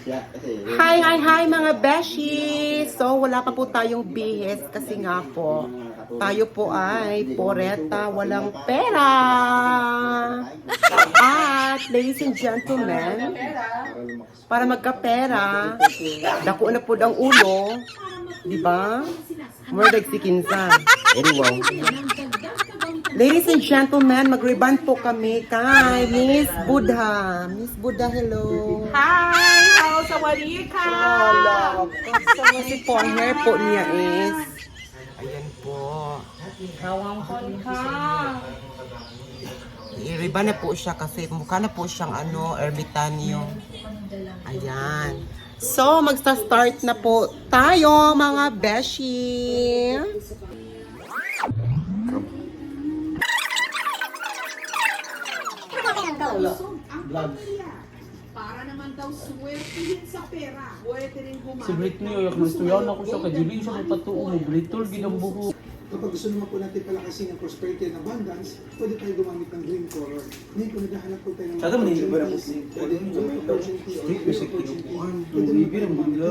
Hi mga beshi! So, wala pa po tayong bihis kasi nga po, tayo po ay poreta, walang pera! At, ladies and gentlemen, para magkapera, dako na po ang ulo, di ba? Murdag si Kinsa. Anyway. Ladies and gentlemen, mag-reband po kami kay Miss Buddha. Miss Buddha, hello. Hi! Hello, sawadika! Kasi po, ang hair po niya is, ayan po. Hawang ka! I-reband na po siya kasi mukha na po siyang ermitanyo. Ayan. So, magsa-start na po tayo, mga beshi. Para naman daw swertihin sa pera. Pwede rin Si Britney, ayak na istoyan ako siya, kadiling siya magpatuo mo, Britol, ginambuho. Kapag gusto naman po natin palakasin ang prosperity and abundance, pwede tayo gumamit ng green color. Ngayon kung naghahanap po tayo ng Sada man hindi ba na po pwede yung opportunity or Street music kinukuhan. Yung bibir ang bigla.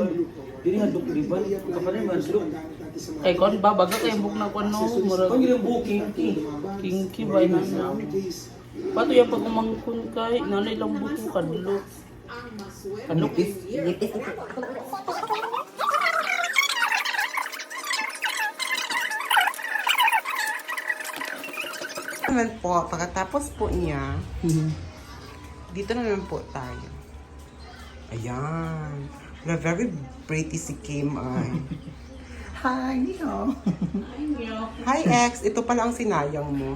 Dili nga dok riban. Kapanin man dok. Kay kon ba, baga kayo book na kon no, murag Pag yung booking, kinky ba na na. Pato yung pag umangkon kay, nanay lang buto kadlo. Kadlo is, Naman po, pagkatapos po niya, dito na naman po tayo. Ayan. Na very pretty si Kim ay. Hi, Nino. Hi, ex. Ito pala ang sinayang mo.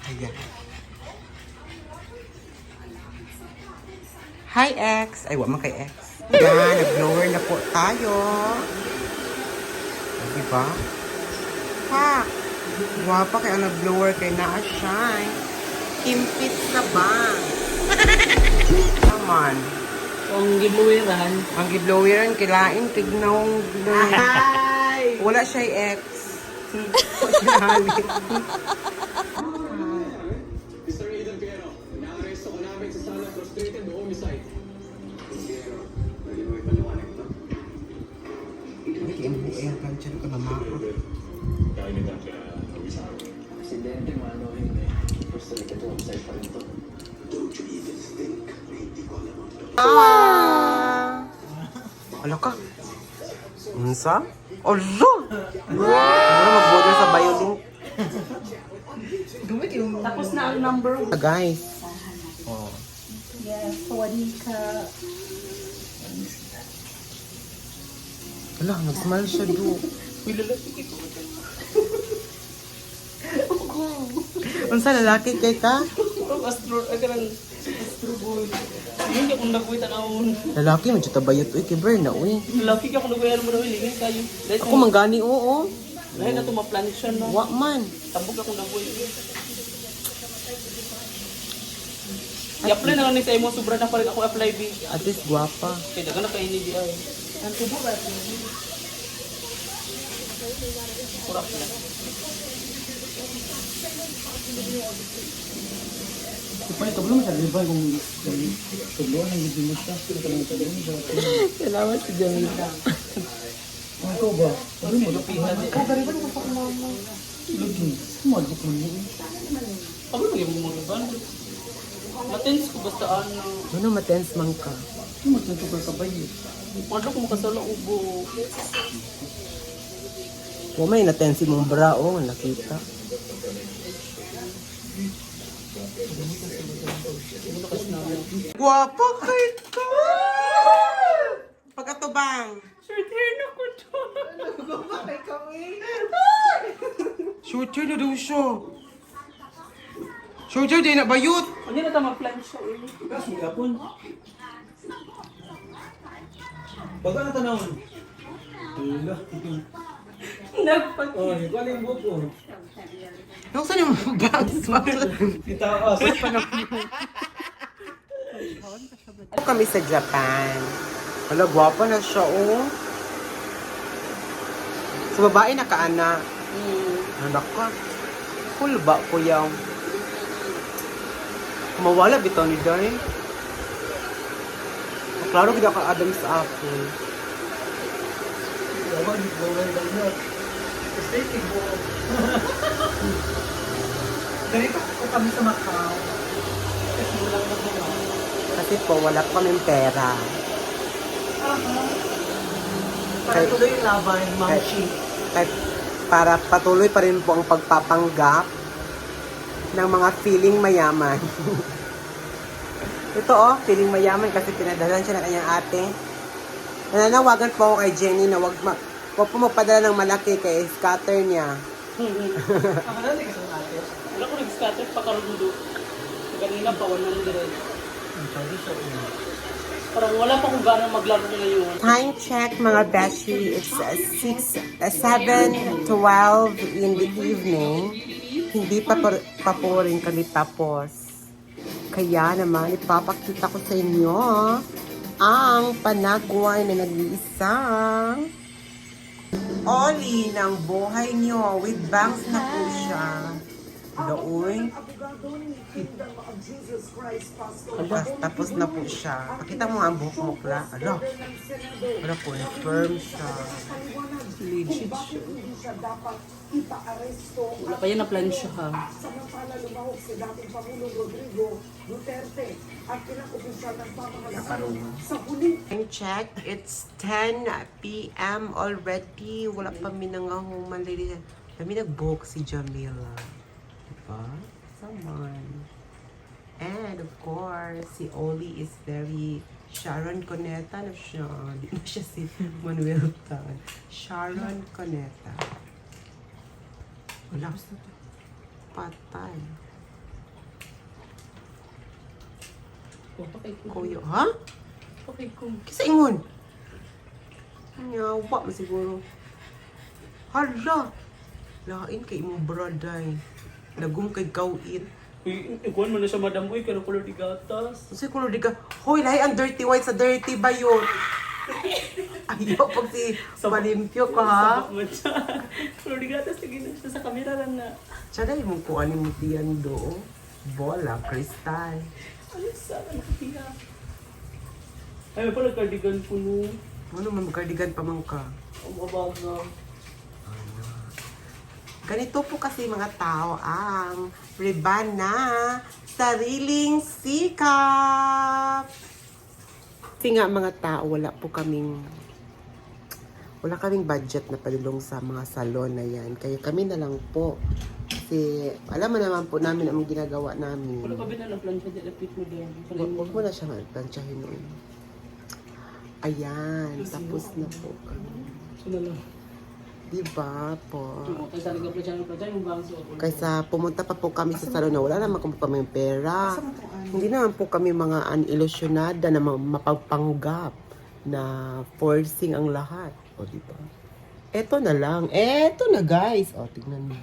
Ayan. Hi, ex. Ay, wala man kay ex. Ayan, nag-blower na po tayo. Diba? Ha! Guwapa kaya nag-blower kay na-shine. Kimpit na ba? Naman. ang gibuwiran. Ang gibloweran, kilain, tignawang wala siya ex. Sinali. Mr. Aidan Piero, naaresto ko namin sa sala frustrated homicide. Piero, pwede mo ipaliwanag ito? Hindi kayo mo air cancer ka naman. Dahil nito ang kawisaw. Aksidente, mano hindi. Frustrated homicide pa rin to. Don't you even think na hindi ko alam ang ito? Wala ka. Unsa? Olo! Ano mag-border sa violin? Tapos na ang number 1. Guys. Yes, sawadika. Wala, nag-smile siya do. Unsa lalaki kay ka? Astro boy. Hindi akong nagwita na akong. Lalaki man siya tabayot. Uy, kiber na, uy. Laki ka kung nagwita naman ako, ilingin kayo. Ako manggani, oo. Dahil na ito ma-plan siya na. Wa man. Tambok akong nagwita. I-apply na lang ni sa imo, sobra na pa rin ako apply B. At least guwapa. Kaya daga na kayo ni DI. Ang tubo ba? Kurap na. Ipay, kablo mo sa riban kung kabloan ang hindi mo siya. Salamat si Jamila. Ang ikaw ba? Ano mo, lupitan din. Lugin. Sumadok mo niyo. Pagod mo yung mga ban. Matens ko basta ano. Ano matense man ka? Ano mas natukoy kabayo? Padok mo kasala ubo. Wa may natense mong bra, oh. Nakita. Guwapa kay ka! Pagkatubang. Short hair na ko to. Shorter na daw siya. Shorter din na bayot. Hindi na tama plan siya eh. Gas mo yapon. Baga na tanawon. Wala. Nagpag... Oh, ikaw na yung buko. Ano saan yung bags? Itaas. Kami sa Japan. Wala, gwapa na siya, oh. Sa babae nakaana. Anak ka. Full ba ko yung Mawala bitaw ni Day. Klaro gid ka Adam sa apple. Bawal lang na. Steak mo. Ganito ko kami sa Macau. Kasi wala na po. Kasi po wala pa kaming pera. Para tuloy yung laban, Ma'am Chi. Kahit para patuloy pa rin po ang pagpapanggap ng mga feeling mayaman. Ito feeling mayaman kasi pinadalan siya ng kanyang ate. Nananawagan po ako kay Jenny na wag po magpadala ng malaki kay scatter niya. Akala ka sa ate. Wala ko nag-scatter pa karudo. Kanina pa 100. Parang wala pa kung gano'ng maglaro ngayon. Time check mga beshi, it's 7:12 in the evening. Hindi pa po rin kami tapos. Kaya naman, ipapakita ko sa inyo ang panagway na nag-iisang Oli ng buhay nyo. With bangs na po siya. Doon. Tapos na po siya. Pakita mo nga ang buhok mo pala. Ano? Wala po, na-firm siya. Legit siya. Wala pa yan na plansya ha. Samantala lumahok si dating Pangulong Rodrigo Duterte at pinag-opisyal ng pamahalasan sa huling Time check, it's 10 p.m. already. Wala pa minangahuman. Kami nagbook si Jamila. Diba? Someone. And of course, si Oli is very Sharon Cuneta na siya. Di na siya si Manuel Tan. Sharon Cuneta. Wala. Patay. Okay ko. Kuyo. Ha? Okay ko. Kisa ingon. Nyawa mo siguro. Hala. Lain kay imong braday. Nagum kay kawit. Ikuan mo na siya, madam. Uy, kano color di gatas. Kasi kulo di ka, hoy, lahi ang dirty white sa dirty ba yun? Ayaw pag si malimpyo ka ha. Sabak mo siya. Color di gatas, lagi na siya sa kamera lang na. Siya dahil mong kuhanin mo diyan do. Bola, kristal. Ano sana nakahiya? Ay, may pala cardigan po no. Ano man, cardigan pa man ka. Ang mabaga. Ganito po kasi mga tao ang Reban na sariling sikap. Kasi nga mga tao, wala kaming budget na padulong sa mga salon na yan. Kaya kami na lang po. Kasi alam mo naman po namin ang ginagawa namin. Wala pa ba na plansya di lapit mo din? Huwag mo na siya plansyahin noon. Ayan, tapos na po kami. Sino lang? Diba po? Kaysa nag-plansya yung bangso. Kaysa pumunta pa po kami sa salon na wala naman kami pera. Hindi naman po kami mga unilusyonada na mapagpanggap na forcing ang lahat. O diba? Eto na lang. Eto na guys. O tignan mo.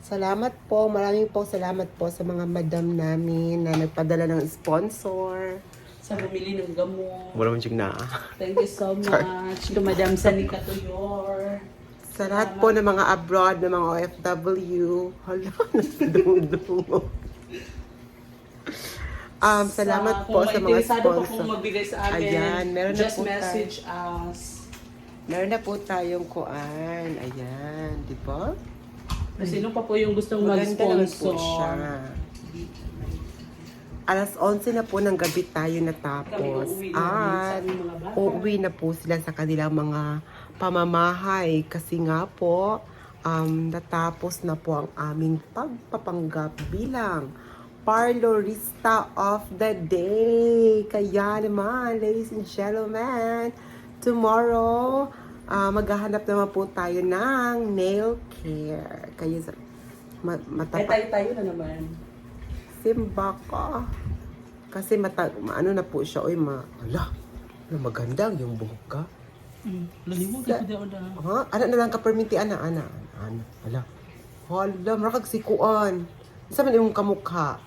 Salamat po. Maraming po salamat po sa mga madam namin na nagpadala ng sponsor. Sa bumili ng gamot. Wala man siyang naa. Thank you so much to Madam Sanika Tuyor. Sa lahat po ng mga abroad, ng mga OFW. Hala, nasidungdung. Salamat po sa mga Interesado pa kung sponsor. magbigay sa amin, Ayan, meron na just po message us. Meron na po tayong kuan. Ayan, di ba? Sino pa po yung gustong Maganda naman po siya. mag-sponsor? Alas 11 na po ng gabi tayo natapos. Kami uuwi na rin sa At ating mga bata. uuwi na po sila sa kanilang mga pamamahay. Kasi nga po, natapos na po ang aming pagpapanggap bilang parlorista of the day. Kaya naman, ladies and gentlemen, tomorrow, maghahanap naman po tayo ng nail care. Kaya Eh, tayo na naman. simba ka. Kasi ano na po siya, oy ala, maganda yung buhok ka. Lalimog ka di na. Ha? Ano na lang ka perminti, ana. Ala. Hala, marakag sikuan. Isa man yung kamukha.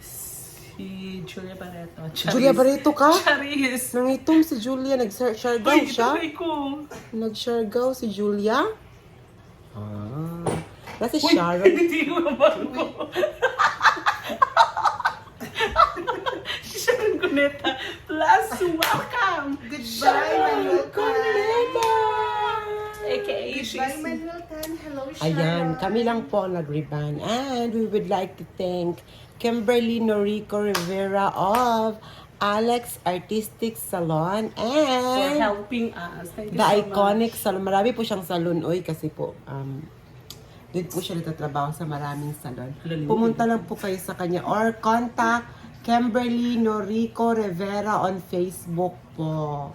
Si Julia Barreto. Julia Barreto ka? Charis. Nangitong si Julia, nag-shargaw Uy, siya. ito ko. Nag-shargaw si Julia? Nasi Sharon. Hindi ko nabago. Cuneta Plus. Welcome! Goodbye, Manuel Cuneta! AKA Goodbye, Manuel Tan. Hello, Ayan, kami lang po ang nag-reban. And we would like to thank Kimberly Norico Rivera of Alex Artistic Salon for and helping us. Thank you The so Iconic much. Salon. Marami po siyang salon, oy, kasi po, doon po siya nagtatrabaho sa maraming salon. Pumunta lang po kayo sa kanya or contact Kimberly Norico Rivera on Facebook po.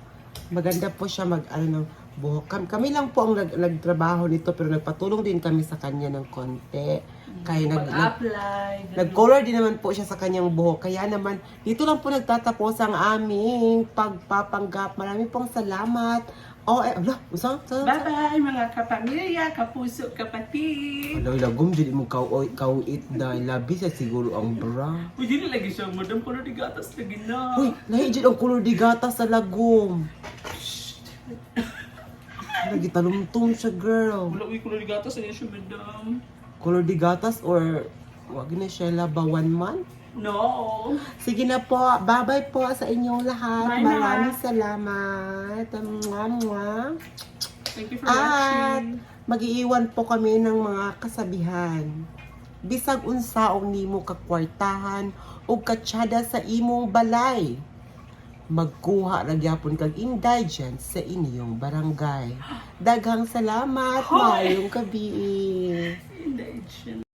Maganda po siya ng buhok. Kami lang po ang nagtrabaho nito pero nagpatulong din kami sa kanya ng konti. Kaya Pag-apply. nag-color din naman po siya sa kanyang buhok. Kaya naman, dito lang po nagtatapos ang aming pagpapanggap. Marami pong salamat. Bye-bye mga kapamilya, kapuso, kapatid. Alaw, lagom, dyan mo kauit dahil labi sa siguro ang bra. Uy, di na lagi siya, madam, pala di gatas lagi na. Uy, lahi dyan ang kulor di gata sa lagom. Lagi talumtum siya, girl. Wala, uy, kung di gatas, ayun siya, madam. Kulor di gatas or wag na siya laba 1 month? No. Sige na po. Bye-bye po sa inyong lahat. Bye na. Maraming salamat. Mwah. Thank you for At watching. mag-iiwan po kami ng mga kasabihan. Bisag unsaong nimo kakwartahan o katsada sa imong balay. Magkuha ra gyapon kag indigent sa inyong barangay. Daghang salamat. Hoy! Maayong gabi. Indigent.